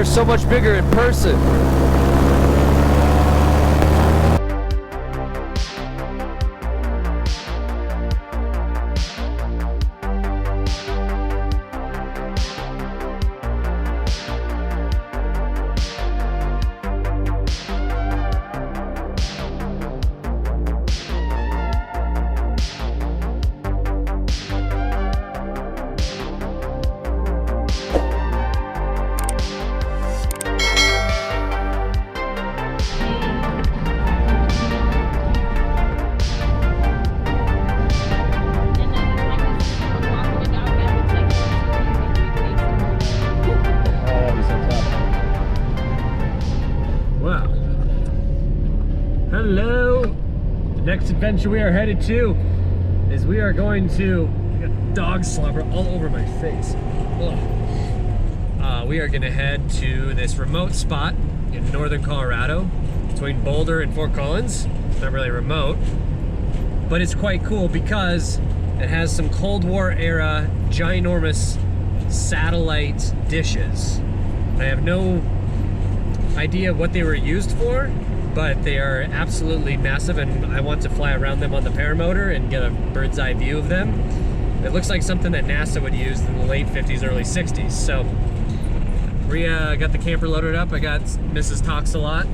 they're so much bigger in person. Hello! The next adventure we are headed to is we are going to, I got dog slobber all over my face. We are gonna head to this remote spot in northern Colorado between Boulder and Fort Collins. It's not really remote, but it's quite cool because it has some Cold War era ginormous satellite dishes. I have no idea what they were used for, but they are absolutely massive, and I want to fly around them on the Paramotor and get a bird's eye view of them. It looks like something that NASA would use in the late 50s, early 60s. So we got the camper loaded up. I got Mrs. Talks a Lot.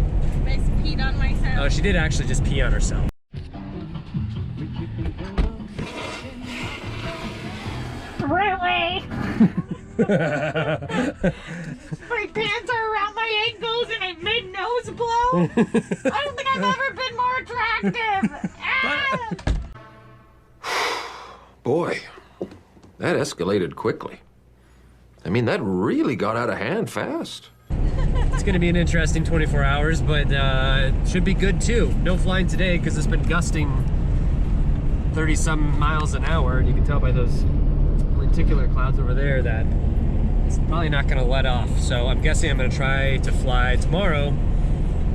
I peed on myself. Oh, she did actually just pee on herself. Really? My pants are around my ankles and I made nose blow. I don't think I've ever been more attractive. Ah! Boy, that escalated quickly. I mean, that really got out of hand fast. It's gonna be an interesting 24 hours, but it should be good too. No flying today because it's been gusting 30-some miles an hour, and you can tell by those lenticular clouds over there that it's probably not gonna let off. So I'm guessing I'm gonna try to fly tomorrow,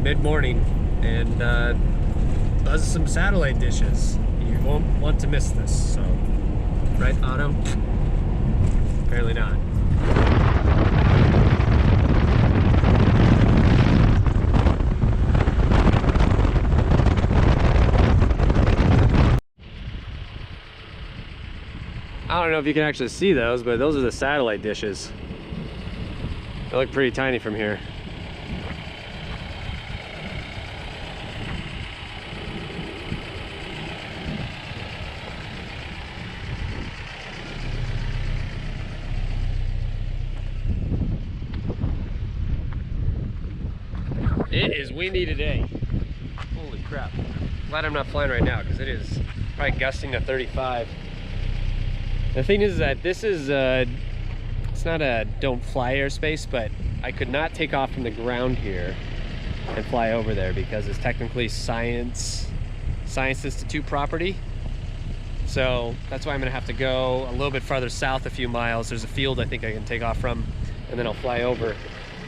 mid-morning, and buzz some satellite dishes. You won't want to miss this, so. Right, Otto? Apparently not. I don't know if you can actually see those, but those are the satellite dishes. They look pretty tiny from here. It is windy today. Holy crap. Glad I'm not flying right now because it is probably gusting to 35. The thing is that this is, it's not a don't fly airspace, but I could not take off from the ground here and fly over there because it's technically Science Institute property. So that's why I'm gonna have to go a little bit farther south a few miles. There's a field I think I can take off from, and then I'll fly over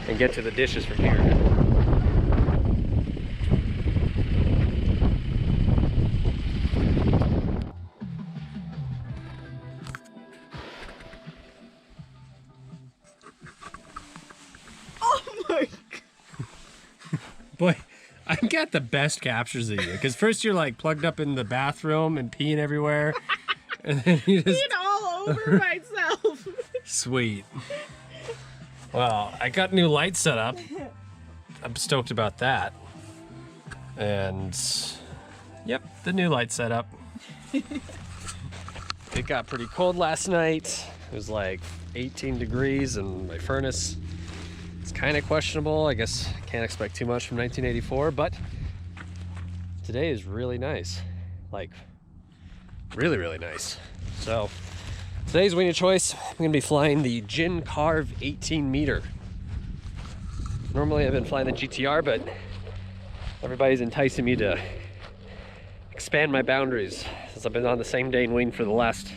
and get to the dishes from here. Boy, I got the best captures of you because first you're like plugged up in the bathroom and peeing everywhere, and then you just Peed all over myself. Sweet. Well, I got new lights set up. I'm stoked about that. And yep, the new light setup. It got pretty cold last night. It was like 18 degrees, and my furnace, it's kind of questionable. I guess can't expect too much from 1984, but today is really nice. Like, really, really nice. So, today's wing of choice, I'm gonna be flying the Gin Carve 18 meter. Normally I've been flying the GTR, but everybody's enticing me to expand my boundaries since I've been on the same day and wing for the last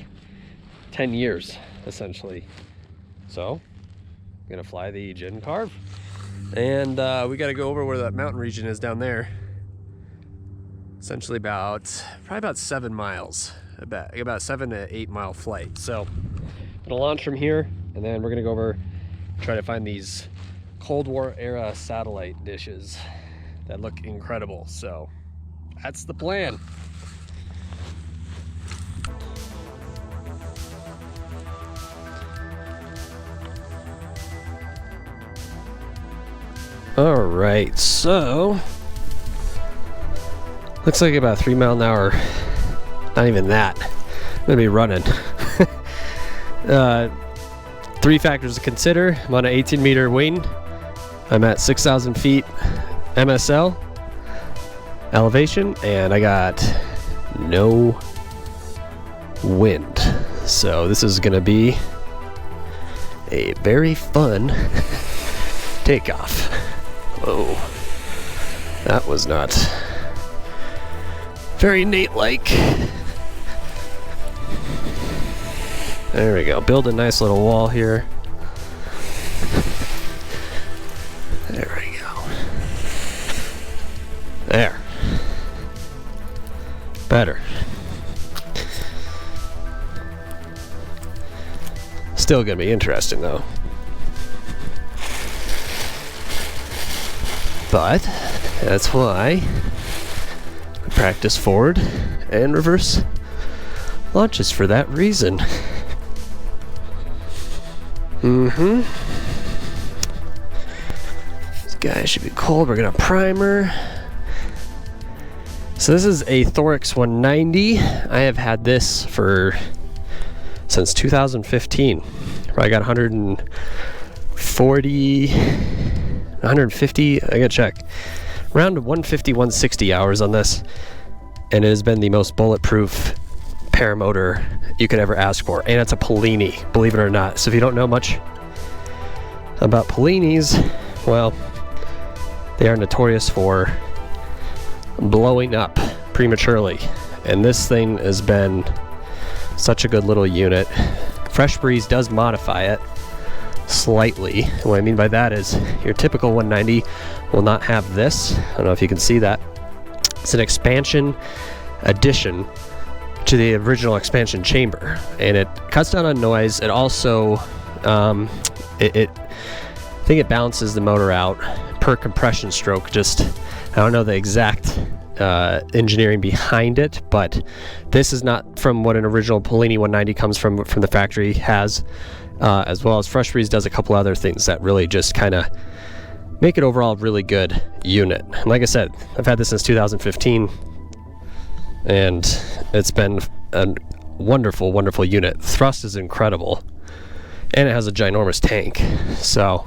10 years, essentially. So, I'm gonna fly the Gin Carve. And we gotta go over where that mountain region is down there. Essentially probably about 7 miles. About 7 to 8 mile flight. So, I'm gonna launch from here, and then we're gonna go over, try to find these Cold War era satellite dishes that look incredible. So that's the plan. All right, so looks like about 3 mile an hour. Not even that. I'm gonna be running. 3 factors to consider. I'm on an 18-meter wing. I'm at 6,000 feet MSL elevation, and I got no wind. So this is gonna be a very fun takeoff. Oh, that was not very Nate-like. There we go. Build a nice little wall here. There we go. There. Better. Still gonna be interesting though. But that's why we practice forward and reverse launches for that reason. This guy should be cold. We're gonna primer. So this is a Thorax 190. I have had this since 2015. Probably got 150, I gotta check. Around 150, 160 hours on this. And it has been the most bulletproof paramotor you could ever ask for. And it's a Polini, believe it or not. So if you don't know much about Polinis, well, they are notorious for blowing up prematurely. And this thing has been such a good little unit. Fresh Breeze does modify it slightly. And what I mean by that is your typical 190 will not have this. I don't know if you can see that. It's an expansion addition to the original expansion chamber, and it cuts down on noise. It also I think it balances the motor out per compression stroke. Just I don't know the exact engineering behind it, but this is not from what an original Polini 190 comes from the factory has, as well as Fresh Breeze does a couple other things that really just kind of make it overall a really good unit. And like I said, I've had this since 2015, and it's been a wonderful, wonderful unit. Thrust is incredible, and it has a ginormous tank. So,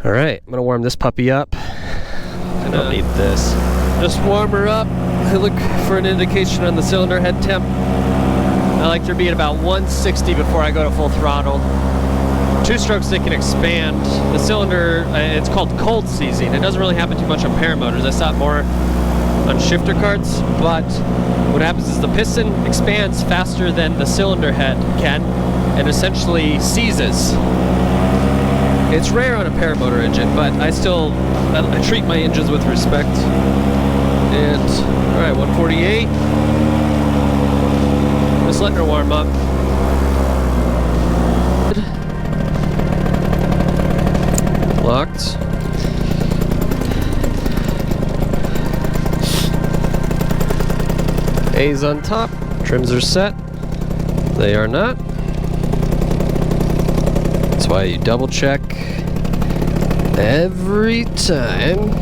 all right, I'm gonna warm this puppy up. I don't need this. Just warm her up. I look for an indication on the cylinder head temp. I like there being about 160 before I go to full throttle. 2 strokes they can expand. The cylinder, it's called cold seizing. It doesn't really happen too much on paramotors. I saw it more on shifter carts, but what happens is the piston expands faster than the cylinder head can and essentially seizes. It's rare on a paramotor engine, but I treat my engines with respect. And all right, 148. Just letting her warm up. Locked. A's on top. Trims are set. They are not. That's why you double check every time.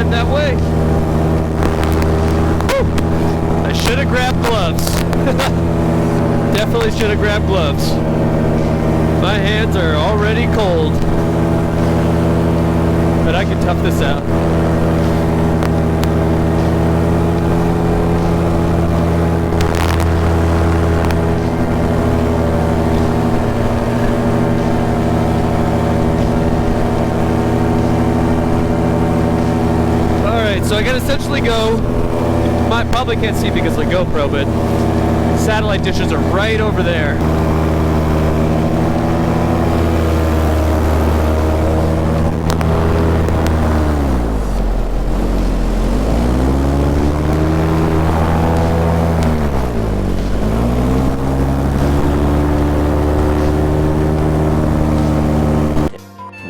heading that way. Woo! I should have grabbed gloves. Definitely should have grabbed gloves. My hands are already cold. But I can tough this out. So I can essentially go, probably can't see because of the GoPro, but satellite dishes are right over there.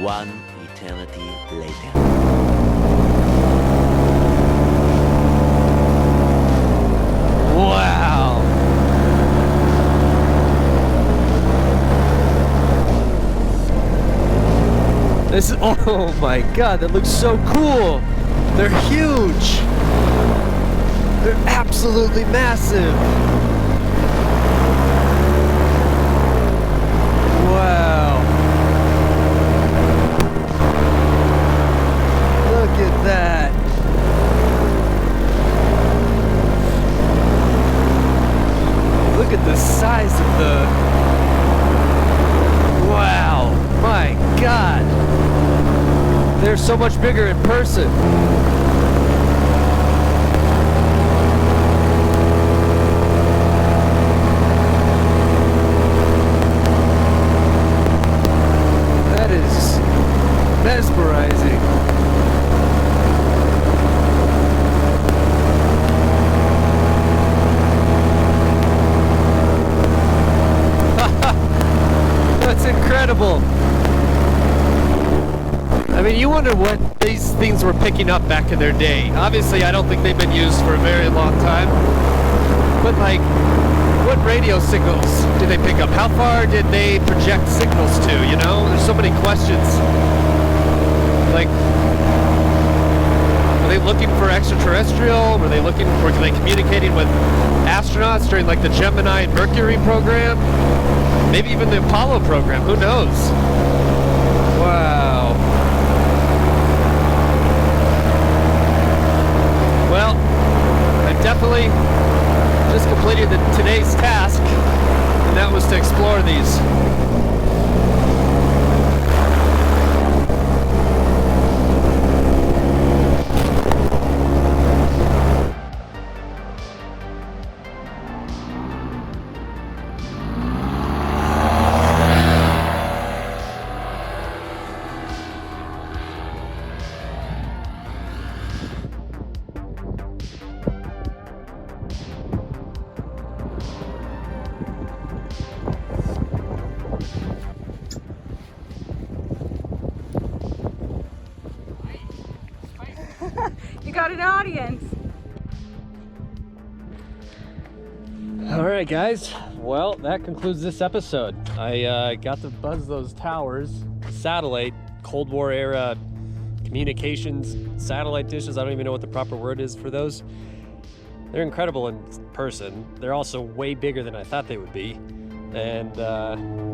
One eternity later. Wow. This is, oh my God, that looks so cool. They're huge. They're absolutely massive. Wow. Look at that. Look at the size of the... Wow, my God. They're so much bigger in person. That is mesmerizing. That's incredible. I mean, you wonder what these things were picking up back in their day. Obviously, I don't think they've been used for a very long time. But like, what radio signals did they pick up? How far did they project signals to, you know? There's so many questions. Like, were they looking for extraterrestrial? Were they communicating with astronauts during like the Gemini and Mercury program? Maybe even the Apollo program, who knows? Wow. Well, I definitely just completed today's task, and that was to explore these. You got an audience. All right, guys. Well, that concludes this episode. I got to buzz those towers, satellite, Cold War era communications, satellite dishes. I don't even know what the proper word is for those. They're incredible in person. They're also way bigger than I thought they would be. And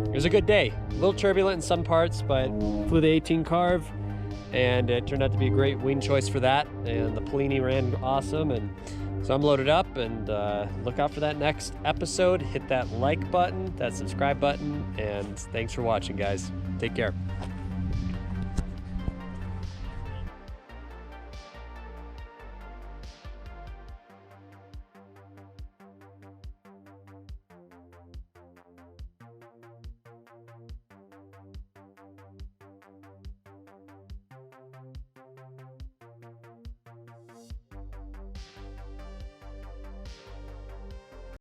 it was a good day. A little turbulent in some parts, but flew the 18 carve. And it turned out to be a great wing choice for that, and the Polini ran awesome, and so I'm loaded up, and look out for that next episode. Hit that like button, that subscribe button, and thanks for watching, guys. Take care.